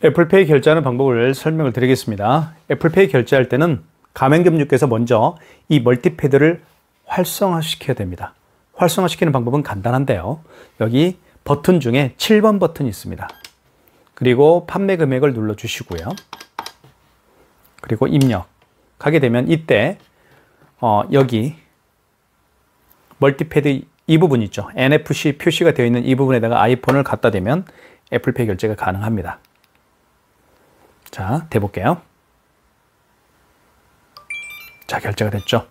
애플페이 결제하는 방법을 설명을 드리겠습니다. 애플페이 결제할 때는 가맹점주께서 먼저 이 멀티패드를 활성화시켜야 됩니다. 활성화시키는 방법은 간단한데요. 여기 버튼 중에 7번 버튼이 있습니다. 그리고 판매 금액을 눌러주시고요. 그리고 입력. 하게 되면 이때 여기 멀티패드 이 부분 있죠. NFC 표시가 되어 있는 이 부분에다가 아이폰을 갖다 대면 애플페이 결제가 가능합니다. 자, 대볼게요. 자, 결제가 됐죠.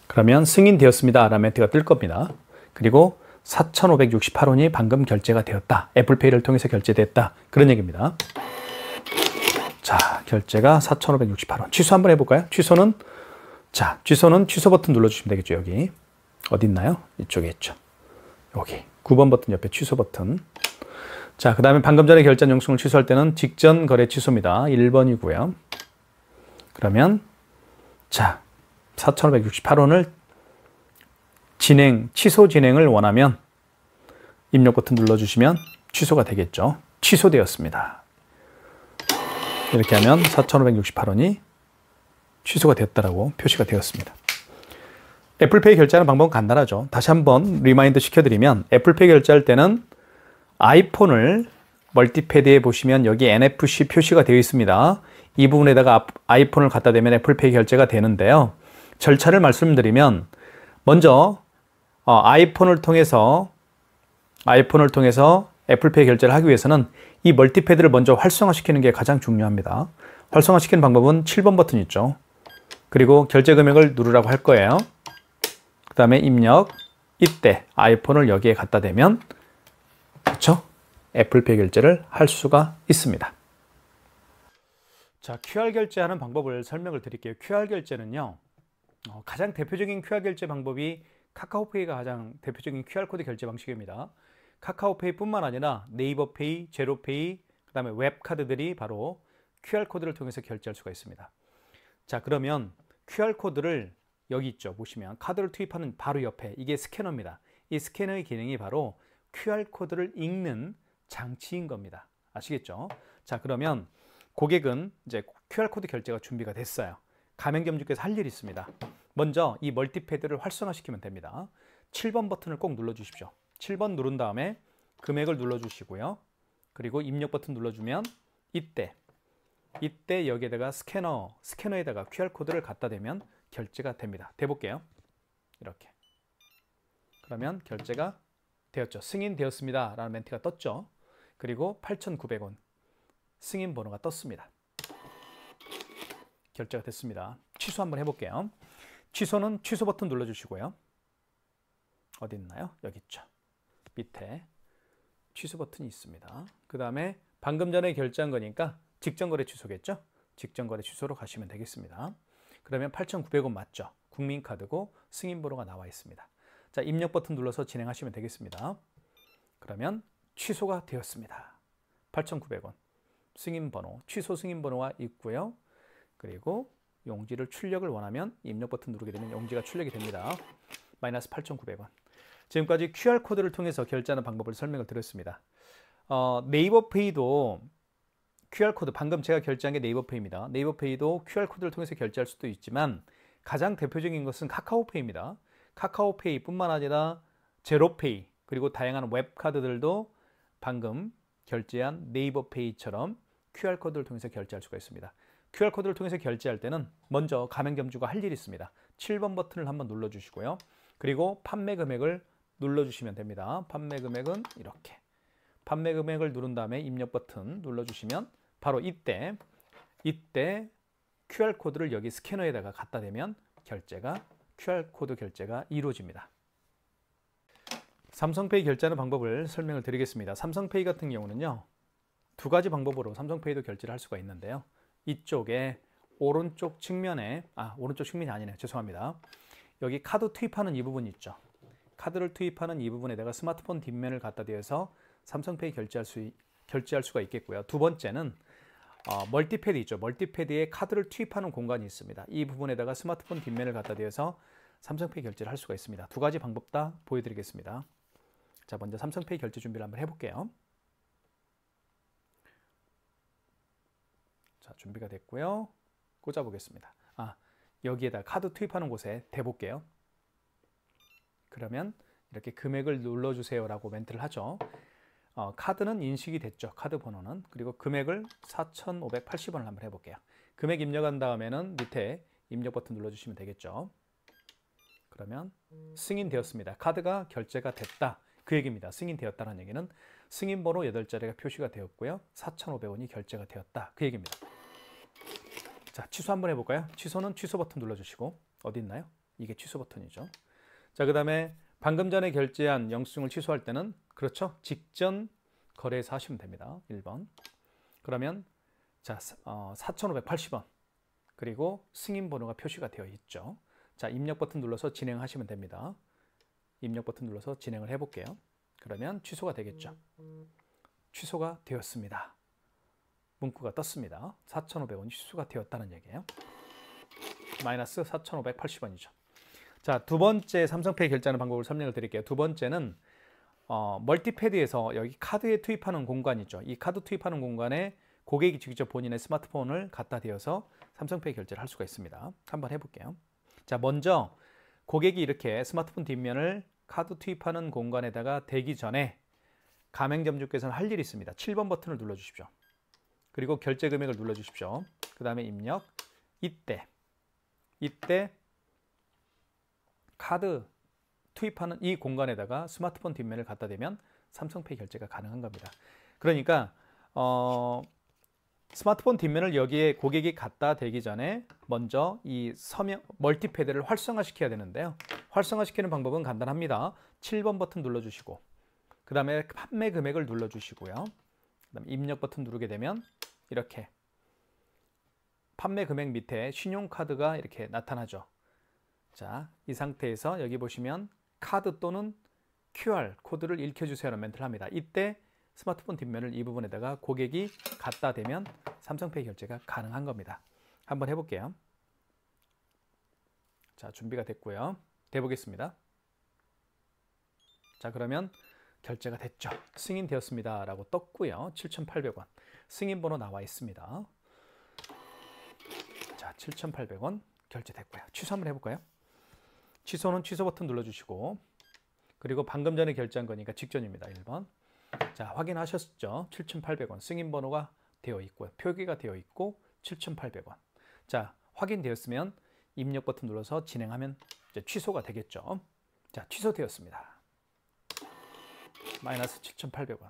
그러면 승인되었습니다 라는 멘트가 뜰 겁니다. 그리고 4,568원이 방금 결제가 되었다. 애플페이를 통해서 결제됐다. 그런 얘기입니다. 자, 결제가 4,568원. 취소 한번 해볼까요? 취소는 취소 버튼 눌러주시면 되겠죠. 여기. 어디 있나요? 이쪽에 있죠. 여기. 9번 버튼 옆에 취소 버튼. 자, 그 다음에 방금 전에 결제한 영수증을 취소할 때는 직전 거래 취소입니다. 1번이고요. 그러면 자, 4,568원을 취소 진행을 원하면 입력 버튼 눌러주시면 취소가 되겠죠. 취소되었습니다. 이렇게 하면 4,568원이 취소가 되었다라고 표시가 되었습니다. 애플페이 결제하는 방법은 간단하죠. 다시 한번 리마인드 시켜드리면 애플페이 결제할 때는 아이폰을 멀티패드에 보시면 여기 NFC 표시가 되어 있습니다. 이 부분에다가 아이폰을 갖다 대면 애플페이 결제가 되는데요. 절차를 말씀드리면 먼저 아이폰을 통해서 애플페이 결제를 하기 위해서는 이 멀티패드를 먼저 활성화시키는 게 가장 중요합니다. 활성화시키는 방법은 7번 버튼 있죠. 그리고 결제 금액을 누르라고 할 거예요. 그 다음에 입력, 이때 아이폰을 여기에 갖다 대면 그렇죠? 애플페이 결제를 할 수가 있습니다. 자, QR 결제하는 방법을 설명을 드릴게요. QR 결제는요, 가장 대표적인 QR 결제 방법이 카카오페이가 가장 대표적인 QR코드 결제 방식입니다. 카카오페이뿐만 아니라 네이버페이, 제로페이, 그 다음에 웹카드들이 바로 QR코드를 통해서 결제할 수가 있습니다. 자, 그러면 QR코드를 여기 있죠. 보시면 카드를 투입하는 바로 옆에 이게 스캐너입니다. 이 스캐너의 기능이 바로 QR코드를 읽는 장치인 겁니다. 아시겠죠? 자, 그러면 고객은 이제 QR코드 결제가 준비가 됐어요. 가맹점주께서 할 일이 있습니다. 먼저 이 멀티패드를 활성화시키면 됩니다. 7번 버튼을 꼭 눌러주십시오. 7번 누른 다음에 금액을 눌러주시고요. 그리고 입력 버튼 눌러주면 이때 여기에다가 스캐너에다가 QR코드를 갖다 대면 결제가 됩니다. 대볼게요. 이렇게. 그러면 결제가 되었죠. 승인되었습니다 라는 멘트가 떴죠. 그리고 8,900원 승인 번호가 떴습니다. 결제가 됐습니다. 취소 한번 해볼게요. 취소는 취소 버튼 눌러주시고요. 어디 있나요? 여기 있죠. 밑에 취소 버튼이 있습니다. 그 다음에 방금 전에 결제한 거니까 직전거래 취소겠죠? 직전거래 취소로 가시면 되겠습니다. 그러면 8,900원 맞죠? 국민카드고 승인번호가 나와 있습니다. 자, 입력 버튼 눌러서 진행하시면 되겠습니다. 그러면 취소가 되었습니다. 8,900원 승인번호, 취소 승인번호가 있고요. 그리고 용지를 출력을 원하면 입력 버튼 누르게 되면 용지가 출력이 됩니다. 마이너스 8,900원. 지금까지 QR코드를 통해서 결제하는 방법을 설명을 드렸습니다. 네이버페이도 QR코드, 방금 제가 결제한 게 네이버페이입니다. 네이버페이도 QR코드를 통해서 결제할 수도 있지만 가장 대표적인 것은 카카오페이입니다. 카카오페이뿐만 아니라 제로페이, 그리고 다양한 웹카드들도 방금 결제한 네이버페이처럼 QR코드를 통해서 결제할 수가 있습니다. QR코드를 통해서 결제할 때는 먼저 가맹점주가 할 일이 있습니다. 7번 버튼을 한번 눌러주시고요. 그리고 판매 금액을 눌러주시면 됩니다. 판매 금액은 이렇게. 판매 금액을 누른 다음에 입력 버튼 눌러주시면 바로 이때 QR코드를 여기 스캐너에다가 갖다 대면 QR코드 결제가 이루어집니다. 삼성페이 결제하는 방법을 설명을 드리겠습니다. 삼성페이 같은 경우는요, 두 가지 방법으로 삼성페이도 결제를 할 수가 있는데요. 이쪽에 오른쪽 측면에, 오른쪽 측면이 아니네요. 죄송합니다. 여기 카드 투입하는 이 부분이 있죠. 카드를 투입하는 이 부분에다가 스마트폰 뒷면을 갖다 대서 삼성페이 결제할 수가 있겠고요. 두 번째는 멀티패드 있죠. 멀티패드에 카드를 투입하는 공간이 있습니다. 이 부분에다가 스마트폰 뒷면을 갖다 대서 삼성페이 결제를 할 수가 있습니다. 두 가지 방법 다 보여드리겠습니다. 자, 먼저 삼성페이 결제 준비를 한번 해볼게요. 자, 준비가 됐고요. 꽂아 보겠습니다. 여기에다 카드 투입하는 곳에 대볼게요. 그러면 이렇게 금액을 눌러주세요 라고 멘트를 하죠. 카드는 인식이 됐죠. 카드 번호는. 그리고 금액을 4,580원을 한번 해볼게요. 금액 입력한 다음에는 밑에 입력 버튼 눌러주시면 되겠죠. 그러면 승인되었습니다. 카드가 결제가 됐다. 그 얘기입니다. 승인되었다는 얘기는 승인 번호 8자리가 표시가 되었고요. 4,500원이 결제가 되었다. 그 얘기입니다. 자, 취소 한번 해볼까요? 취소는 취소 버튼 눌러주시고, 어디 있나요? 이게 취소 버튼이죠. 자, 그 다음에 방금 전에 결제한 영수증을 취소할 때는, 그렇죠, 직전 거래에서 하시면 됩니다. 1번. 그러면 자, 4,580원 그리고 승인 번호가 표시가 되어 있죠. 자, 입력 버튼 눌러서 진행하시면 됩니다. 입력 버튼 눌러서 진행을 해볼게요. 그러면 취소가 되겠죠. 취소가 되었습니다. 문구가 떴습니다. 4,500원이 취소가 되었다는 얘기예요. 마이너스 4,580원이죠. 자, 두 번째 삼성페이 결제하는 방법을 설명을 드릴게요. 두 번째는 멀티패드에서 여기 카드에 투입하는 공간이죠. 이 카드 투입하는 공간에 고객이 직접 본인의 스마트폰을 갖다 대어서 삼성페이 결제를 할 수가 있습니다. 한번 해볼게요. 자, 먼저 고객이 이렇게 스마트폰 뒷면을 카드 투입하는 공간에다가 대기 전에 가맹점주께서는 할 일이 있습니다. 7번 버튼을 눌러주십시오. 그리고 결제 금액을 눌러주십시오. 그 다음에 입력. 이때 카드 투입하는 이 공간에다가 스마트폰 뒷면을 갖다 대면 삼성페이 결제가 가능한 겁니다. 그러니까 스마트폰 뒷면을 여기에 고객이 갖다 대기 전에 먼저 이 멀티패드를 활성화시켜야 되는데요. 활성화시키는 방법은 간단합니다. 7번 버튼 눌러주시고, 그 다음에 판매 금액을 눌러주시고요. 그 다음에 입력 버튼 누르게 되면 이렇게 판매 금액 밑에 신용카드가 이렇게 나타나죠. 자, 이 상태에서 여기 보시면 카드 또는 QR 코드를 읽혀주세요라는 멘트를 합니다. 이때 스마트폰 뒷면을 이 부분에다가 고객이 갖다 대면 삼성페이 결제가 가능한 겁니다. 한번 해볼게요. 자, 준비가 됐고요. 대보겠습니다. 자, 그러면 결제가 됐죠. 승인되었습니다 라고 떴고요. 7,800원. 승인 번호 나와 있습니다. 자, 7,800원 결제됐고요. 취소 한번 해볼까요? 취소는 취소 버튼 눌러주시고, 그리고 방금 전에 결제한 거니까 직전입니다. 1번. 자, 확인하셨죠? 7,800원 승인 번호가 되어 있고요. 표기가 되어 있고 7,800원. 자, 확인되었으면 입력 버튼 눌러서 진행하면 이제 취소가 되겠죠. 자, 취소되었습니다. 마이너스 7,800원.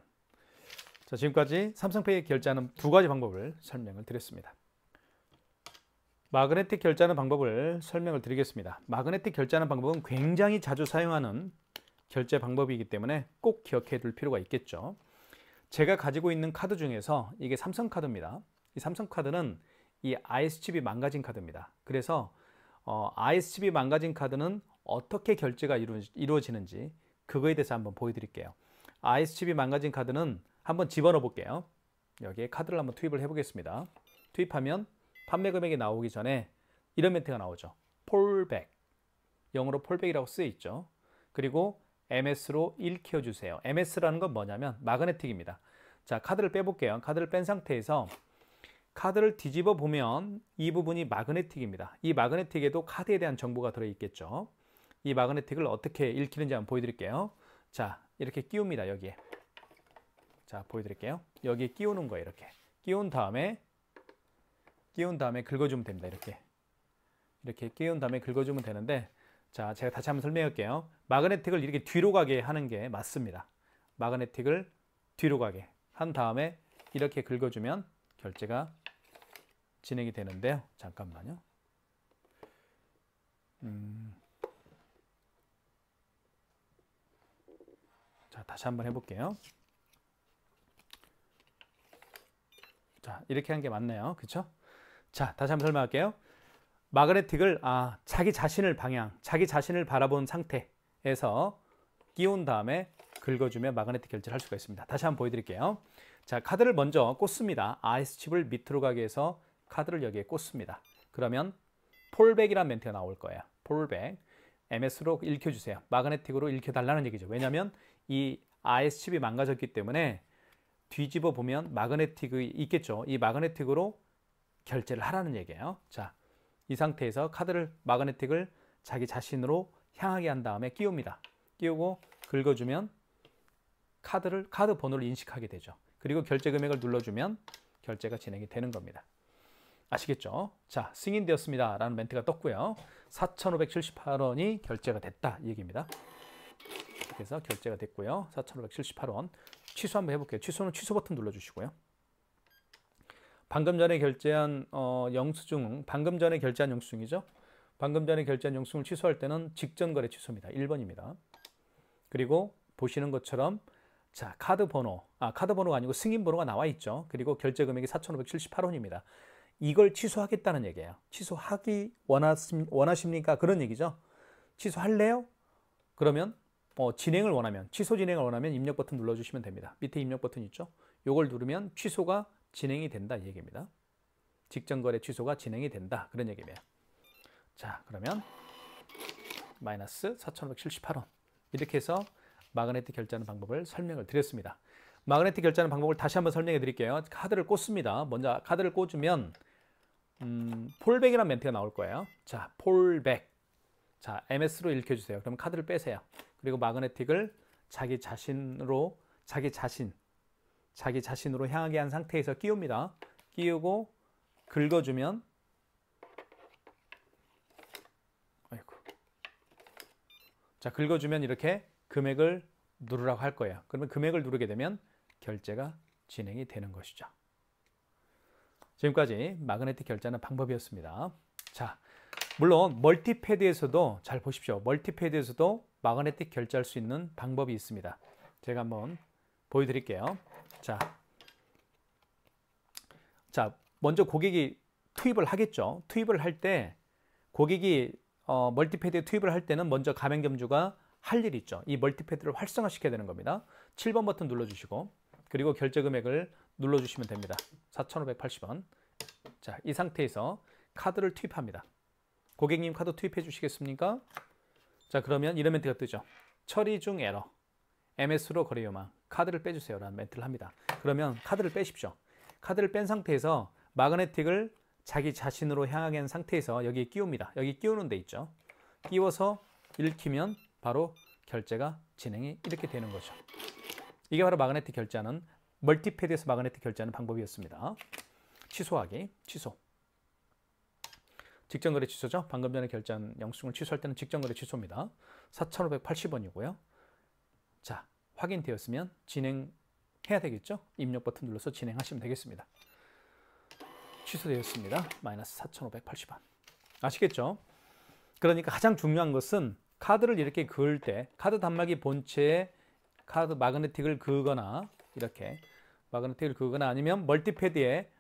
자, 지금까지 삼성페이 결제하는 두 가지 방법을 설명을 드렸습니다. 마그네틱 결제하는 방법을 설명을 드리겠습니다. 마그네틱 결제하는 방법은 굉장히 자주 사용하는 결제 방법이기 때문에 꼭 기억해 둘 필요가 있겠죠. 제가 가지고 있는 카드 중에서 이게 삼성카드입니다. 이 삼성카드는 이 IS칩이 망가진 카드입니다. 그래서 IS칩이 망가진 카드는 어떻게 결제가 이루어지는지 그거에 대해서 한번 보여드릴게요. IS칩이 망가진 카드는 한번 집어넣어 볼게요. 여기에 카드를 한번 투입을 해보겠습니다. 투입하면 판매 금액이 나오기 전에 이런 멘트가 나오죠. 폴백. 영어로 폴백이라고 쓰여 있죠. 그리고 MS로 읽혀주세요. MS라는 건 뭐냐면 마그네틱입니다. 자, 카드를 빼볼게요. 카드를 뺀 상태에서 카드를 뒤집어 보면 이 부분이 마그네틱입니다. 이 마그네틱에도 카드에 대한 정보가 들어있겠죠. 이 마그네틱을 어떻게 읽히는지 한번 보여드릴게요. 자, 이렇게 끼웁니다. 여기에. 자, 보여드릴게요. 여기에 끼우는 거예요. 이렇게. 끼운 다음에 긁어주면 됩니다. 이렇게 끼운 다음에 긁어주면 되는데, 자, 제가 다시 한번 설명할게요. 마그네틱을 이렇게 뒤로 가게 하는 게 맞습니다. 마그네틱을 뒤로 가게 한 다음에 이렇게 긁어주면 결제가 진행이 되는데요. 잠깐만요. 자, 다시 한번 해볼게요. 자, 이렇게 한 게 맞네요. 그렇죠? 자, 다시 한번 설명할게요. 마그네틱을 자기 자신을 바라본 상태에서 끼운 다음에 긁어주면 마그네틱 결제를 할 수가 있습니다. 다시 한번 보여드릴게요. 자, 카드를 먼저 꽂습니다. IS칩을 밑으로 가게 해서 카드를 여기에 꽂습니다. 그러면 폴백이라는 멘트가 나올 거예요. 폴백. MS로 읽혀주세요. 마그네틱으로 읽혀달라는 얘기죠. 왜냐하면 이 IS칩이 망가졌기 때문에 뒤집어 보면 마그네틱이 있겠죠. 이 마그네틱으로 결제를 하라는 얘기예요. 자, 이 상태에서 마그네틱을 자기 자신으로 향하게 한 다음에 끼웁니다. 끼우고 긁어주면 카드 번호를 인식하게 되죠. 그리고 결제 금액을 눌러주면 결제가 진행이 되는 겁니다. 아시겠죠? 자, 승인되었습니다 라는 멘트가 떴고요. 4,578원이 결제가 됐다 이 얘기입니다. 그래서 결제가 됐고요. 4,578원. 취소 한번 해볼게요. 취소는 취소 버튼 눌러주시고요. 방금 전에 결제한 영수증, 방금 전에 결제한 영수증이죠. 방금 전에 결제한 영수증을 취소할 때는 직전 거래 취소입니다. 1번입니다. 그리고 보시는 것처럼 자, 카드 번호가 아니고 승인 번호가 나와 있죠. 그리고 결제 금액이 4,578원입니다. 이걸 취소하겠다는 얘기예요. 취소하기 원하십니까? 그런 얘기죠. 취소할래요? 그러면 진행을 원하면, 취소 진행을 원하면 입력 버튼 눌러주시면 됩니다. 밑에 입력 버튼 있죠? 이걸 누르면 취소가 진행이 된다 이 얘기입니다. 직전 거래 취소가 진행이 된다 그런 얘기입니다. 자, 그러면 마이너스 4,578원 이렇게 해서 마그네틱 결제하는 방법을 설명을 드렸습니다. 마그네틱 결제하는 방법을 다시 한번 설명해 드릴게요. 카드를 꽂습니다. 먼저 카드를 꽂으면 폴백이라는 멘트가 나올 거예요. 자, 폴백. 자, MS로 읽혀주세요. 그럼 카드를 빼세요. 그리고 마그네틱을 자기 자신으로 향하게 한 상태에서 끼웁니다. 끼우고 긁어주면 자, 긁어주면 이렇게 금액을 누르라고 할 거예요. 그러면 금액을 누르게 되면 결제가 진행이 되는 것이죠. 지금까지 마그네틱 결제하는 방법이었습니다. 자, 물론 멀티패드에서도 잘 보십시오. 멀티패드에서도 마그네틱 결제할 수 있는 방법이 있습니다. 제가 한번 보여드릴게요. 자, 먼저 고객이 투입을 하겠죠. 투입을 할 때 고객이 멀티패드에 투입을 할 때는 먼저 가맹점주가 할 일이 있죠. 이 멀티패드를 활성화시켜야 되는 겁니다. 7번 버튼 눌러주시고 그리고 결제 금액을 눌러주시면 됩니다. 4,580원. 자, 이 상태에서 카드를 투입합니다. 고객님 카드 투입해 주시겠습니까? 자, 그러면 이런 멘트가 뜨죠. 처리 중 에러. MS로 거래 요망. 카드를 빼주세요 라는 멘트를 합니다. 그러면 카드를 빼십시오. 카드를 뺀 상태에서 마그네틱을 자기 자신으로 향하게 한 상태에서 여기에 끼웁니다. 여기 끼우는 데 있죠. 끼워서 읽히면 바로 결제가 진행이 이렇게 되는 거죠. 이게 바로 마그네틱 결제하는 멀티패드에서 마그네틱 결제하는 방법이었습니다. 취소하기, 취소. 직전거래 취소죠. 방금 전에 결제한 영수증을 취소할 때는 직전거래 취소입니다. 4,580원이고요. 자, 확인되었으면 진행해야 되겠죠. 입력 버튼 눌러서 진행하시면 되겠습니다. 취소되었습니다. 마이너스 4,580원. 아시겠죠? 그러니까 가장 중요한 것은 카드를 이렇게 그을 때 카드 단말기 본체에 카드 마그네틱을 그거나 이렇게 마그네틱을 그거나 아니면 멀티패드에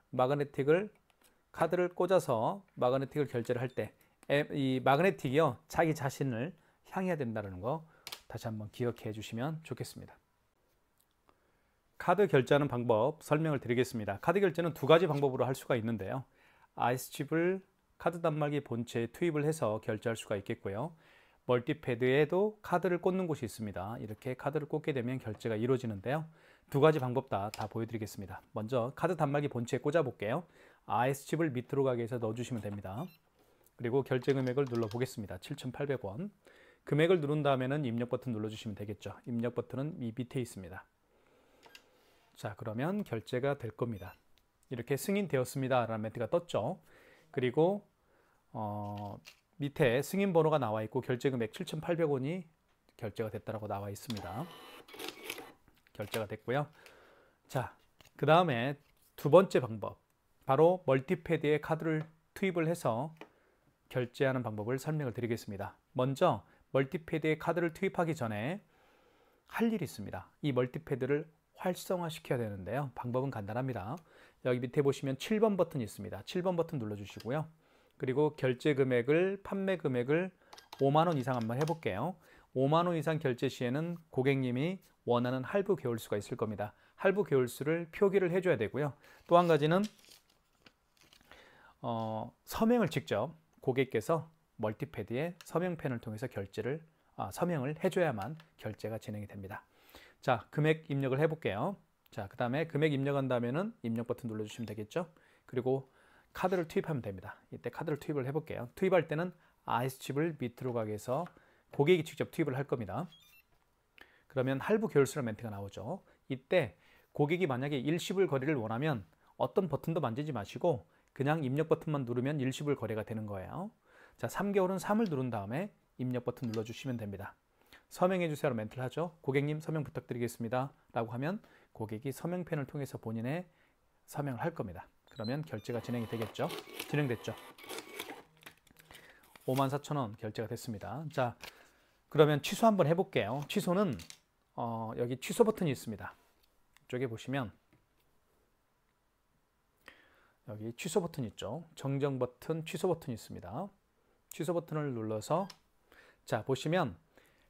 카드를 꽂아서 마그네틱을 결제를 할 때 이 마그네틱이요 자기 자신을 향해야 된다는 거 다시 한번 기억해 주시면 좋겠습니다. 카드 결제하는 방법 설명을 드리겠습니다. 카드 결제는 두 가지 방법으로 할 수가 있는데요. IC칩을 카드 단말기 본체에 투입을 해서 결제할 수가 있겠고요. 멀티패드에도 카드를 꽂는 곳이 있습니다. 이렇게 카드를 꽂게 되면 결제가 이루어지는데요. 두 가지 방법 다 보여드리겠습니다. 먼저 카드 단말기 본체에 꽂아 볼게요. IC칩을 밑으로 가게 해서 넣어주시면 됩니다. 그리고 결제 금액을 눌러 보겠습니다. 7,800원. 금액을 누른 다음에는 입력 버튼 눌러주시면 되겠죠. 입력 버튼은 이 밑에 있습니다. 자, 그러면 결제가 될 겁니다. 이렇게 승인되었습니다 라는 멘트가 떴죠. 그리고 밑에 승인 번호가 나와 있고 결제 금액 7,800원이 결제가 됐다고 나와 있습니다. 결제가 됐고요. 자, 그 다음에 두 번째 방법, 바로 멀티패드에 카드를 투입을 해서 결제하는 방법을 설명을 드리겠습니다. 먼저 멀티패드에 카드를 투입하기 전에 할 일이 있습니다. 이 멀티패드를 활성화시켜야 되는데요. 방법은 간단합니다. 여기 밑에 보시면 7번 버튼이 있습니다. 7번 버튼 눌러주시고요. 그리고 결제 금액을, 판매 금액을 5만 원 이상 한번 해볼게요. 5만 원 이상 결제 시에는 고객님이 원하는 할부 개월수가 있을 겁니다. 할부 개월수를 표기를 해줘야 되고요. 또 한 가지는 서명을 직접 고객께서 멀티패드에 서명펜을 통해서 서명을 해줘야만 결제가 진행이 됩니다. 자, 금액 입력을 해볼게요. 자, 그 다음에 금액 입력한 다음에는 입력 버튼 눌러주시면 되겠죠. 그리고 카드를 투입하면 됩니다. 이때 카드를 투입을 해볼게요. 투입할 때는 IC칩을 밑으로 가게 해서 고객이 직접 투입을 할 겁니다. 그러면 할부 계열수란 멘트가 나오죠. 이때 고객이 만약에 일시불 거래를 원하면 어떤 버튼도 만지지 마시고 그냥 입력 버튼만 누르면 일시불 거래가 되는 거예요. 자, 3개월은 3을 누른 다음에 입력 버튼 눌러주시면 됩니다. 서명해 주세요라고 멘트를 하죠. 고객님 서명 부탁드리겠습니다 라고 하면 고객이 서명펜을 통해서 본인의 서명을 할 겁니다. 그러면 결제가 진행이 되겠죠. 진행됐죠. 54,000원 결제가 됐습니다. 자, 그러면 취소 한번 해볼게요. 취소는 여기 취소 버튼이 있습니다. 이쪽에 보시면 여기 취소 버튼 있죠. 정정 버튼, 취소 버튼이 있습니다. 취소 버튼을 눌러서 자, 보시면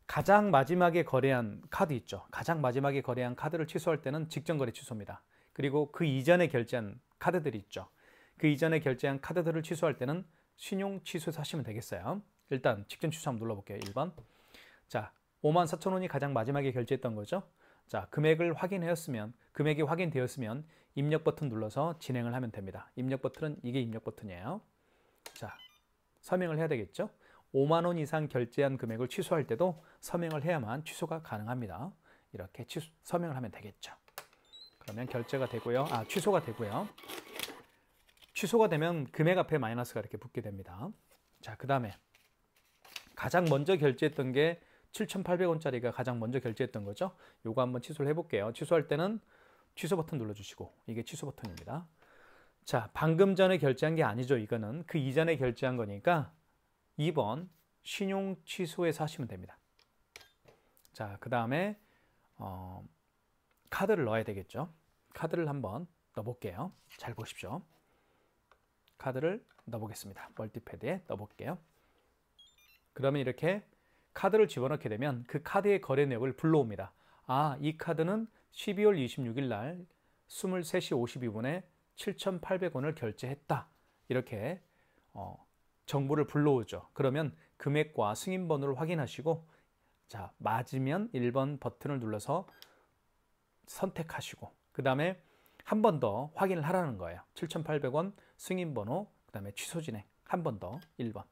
가장 마지막에 거래한 카드 있죠. 가장 마지막에 거래한 카드를 취소할 때는 직전 거래 취소입니다. 그리고 그 이전에 결제한 카드들이 있죠. 그 이전에 결제한 카드들을 취소할 때는 신용 취소해서 하시면 되겠어요. 일단 직전 취소 한번 눌러볼게요. 1번. 자, 54,000원이 가장 마지막에 결제했던 거죠. 자, 금액을 확인하였으면, 금액이 확인되었으면 입력 버튼 눌러서 진행을 하면 됩니다. 입력 버튼은 이게 입력 버튼이에요. 자, 서명을 해야 되겠죠. 5만 원 이상 결제한 금액을 취소할 때도 서명을 해야만 취소가 가능합니다. 이렇게 서명을 하면 되겠죠. 그러면 결제가 되고요. 취소가 되고요. 취소가 되면 금액 앞에 마이너스가 이렇게 붙게 됩니다. 자, 그 다음에 가장 먼저 결제했던 게 7,800원짜리가 가장 먼저 결제했던 거죠. 요거 한번 취소를 해볼게요. 취소할 때는 취소 버튼 눌러주시고 이게 취소 버튼입니다. 자, 방금 전에 결제한 게 아니죠. 이거는 그 이전에 결제한 거니까 2번 신용 취소해서 하시면 됩니다. 자, 그 다음에 카드를 넣어야 되겠죠. 카드를 한번 넣어볼게요. 잘 보십시오. 카드를 넣어보겠습니다. 멀티패드에 넣어볼게요. 그러면 이렇게 카드를 집어넣게 되면 그 카드의 거래 내역을 불러옵니다. 이 카드는 12월 26일 날 23시 52분에 7,800원을 결제했다. 이렇게 정보를 불러오죠. 그러면 금액과 승인번호를 확인하시고 자, 맞으면 1번 버튼을 눌러서 선택하시고 그 다음에 한 번 더 확인을 하라는 거예요. 7,800원 승인번호 그 다음에 취소 진행 한 번 더 1번.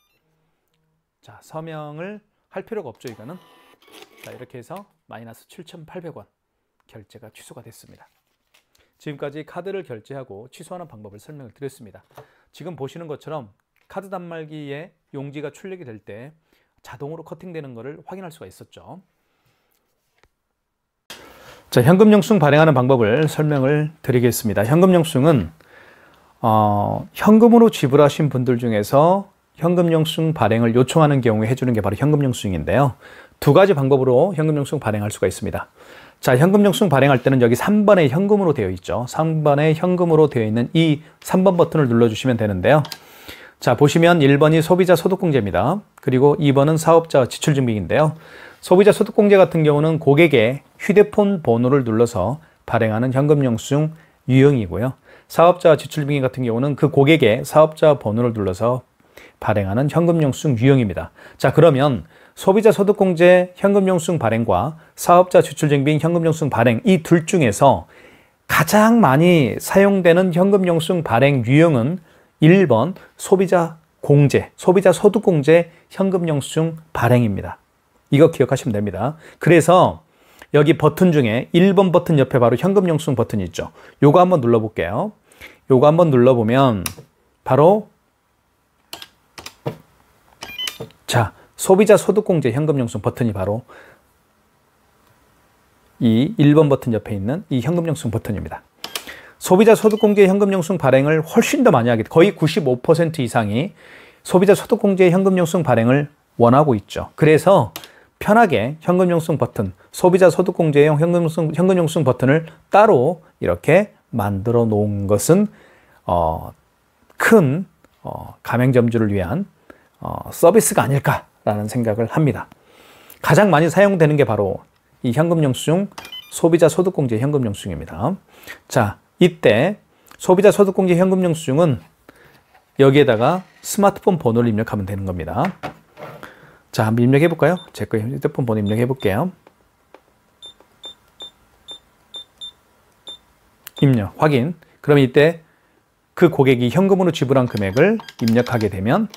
자, 서명을 할 필요가 없죠. 이거는. 자, 이렇게 해서 마이너스 7,800원 결제가 취소가 됐습니다. 지금까지 카드를 결제하고 취소하는 방법을 설명을 드렸습니다. 지금 보시는 것처럼 카드 단말기에 용지가 출력이 될 때 자동으로 커팅되는 것을 확인할 수가 있었죠. 자, 현금 영수증 발행하는 방법을 설명을 드리겠습니다. 현금 영수증은 현금으로 지불하신 분들 중에서 현금 영수증 발행을 요청하는 경우에 해주는 게 바로 현금 영수증인데요. 두 가지 방법으로 현금 영수증 발행할 수가 있습니다. 자, 현금 영수증 발행할 때는 여기 3번에 현금으로 되어 있죠. 3번에 현금으로 되어 있는 이 3번 버튼을 눌러주시면 되는데요. 자, 보시면 1번이 소비자 소득공제입니다. 그리고 2번은 사업자 지출증빙인데요. 소비자 소득공제 같은 경우는 고객의 휴대폰 번호를 눌러서 발행하는 현금 영수증 유형이고요. 사업자 지출증빙 같은 경우는 그 고객의 사업자 번호를 눌러서 발행하는 현금 영수증 유형입니다. 자, 그러면 소비자 소득공제 현금 영수증 발행과 사업자 지출증빙 현금 영수증 발행 이 둘 중에서 가장 많이 사용되는 현금 영수증 발행 유형은 1번 소비자 공제, 소비자 소득공제 현금 영수증 발행입니다. 이거 기억하시면 됩니다. 그래서 여기 버튼 중에 1번 버튼 옆에 바로 현금 영수증 버튼이 있죠. 요거 한번 눌러볼게요. 요거 한번 눌러보면 바로 자, 소비자 소득공제 현금 영수증 버튼이 바로 이 1번 버튼 옆에 있는 이 현금 영수증 버튼입니다. 소비자 소득공제 현금 영수증 발행을 훨씬 더 많이 하게 거의 95% 이상이 소비자 소득공제 현금 영수증 발행을 원하고 있죠. 그래서 편하게 현금 영수증 버튼, 소비자 소득공제용 현금 영수증 버튼을 따로 이렇게 만들어 놓은 것은 큰 가맹점주를 위한 서비스가 아닐까라는 생각을 합니다. 가장 많이 사용되는 게 바로 이 현금 영수증, 소비자 소득공제 현금 영수증입니다. 자, 이때 소비자 소득공제 현금 영수증은 여기에다가 스마트폰 번호를 입력하면 되는 겁니다. 자, 한번 입력해 볼까요? 제 거 휴대폰 번호 입력해 볼게요. 입력, 확인. 그러면 이때 그 고객이 현금으로 지불한 금액을 입력하게 되면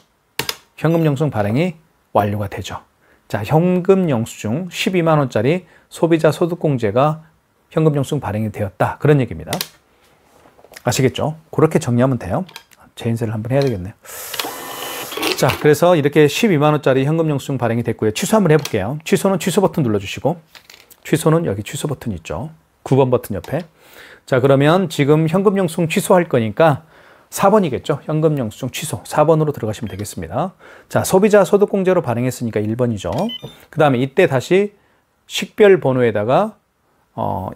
현금 영수증 발행이 완료가 되죠. 자, 현금 영수증 12만 원짜리 소비자 소득공제가 현금 영수증 발행이 되었다. 그런 얘기입니다. 아시겠죠? 그렇게 정리하면 돼요. 재인쇄를 한번 해야 되겠네요. 자, 그래서 이렇게 12만 원짜리 현금 영수증 발행이 됐고요. 취소 한번 해볼게요. 취소는 취소 버튼 눌러주시고, 취소는 여기 취소 버튼 있죠. 9번 버튼 옆에. 자, 그러면 지금 현금 영수증 취소할 거니까 4번이겠죠. 현금 영수증 취소 4번으로 들어가시면 되겠습니다. 자, 소비자 소득공제로 발행했으니까 1번이죠. 그 다음에 이때 다시 식별 번호에다가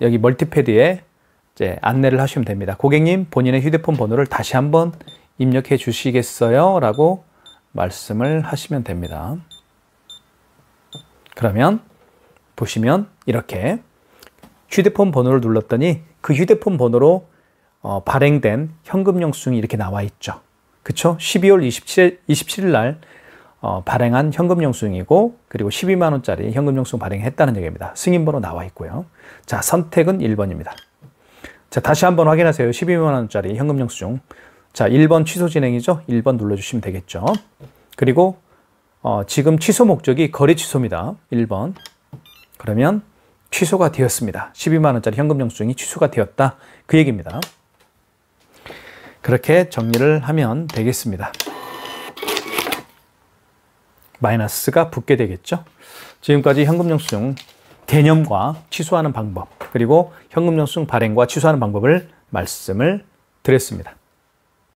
여기 멀티패드에 이제 안내를 하시면 됩니다. 고객님, 본인의 휴대폰 번호를 다시 한번 입력해 주시겠어요? 라고 말씀을 하시면 됩니다. 그러면 보시면 이렇게 휴대폰 번호를 눌렀더니 그 휴대폰 번호로 발행된 현금 영수증이 이렇게 나와 있죠. 그쵸? 12월 27일 날 발행한 현금 영수증이고, 그리고 12만 원짜리 현금 영수증 발행했다는 얘기입니다. 승인번호 나와 있고요. 자, 선택은 1번입니다. 자, 다시 한번 확인하세요. 12만 원짜리 현금 영수증. 자, 1번 취소 진행이죠. 1번 눌러주시면 되겠죠. 그리고 지금 취소 목적이 거래 취소입니다. 1번. 그러면 취소가 되었습니다. 12만 원짜리 현금 영수증이 취소가 되었다. 그 얘기입니다. 그렇게 정리를 하면 되겠습니다. 마이너스가 붙게 되겠죠. 지금까지 현금 영수증 개념과 취소하는 방법, 그리고 현금 영수증 발행과 취소하는 방법을 말씀을 드렸습니다.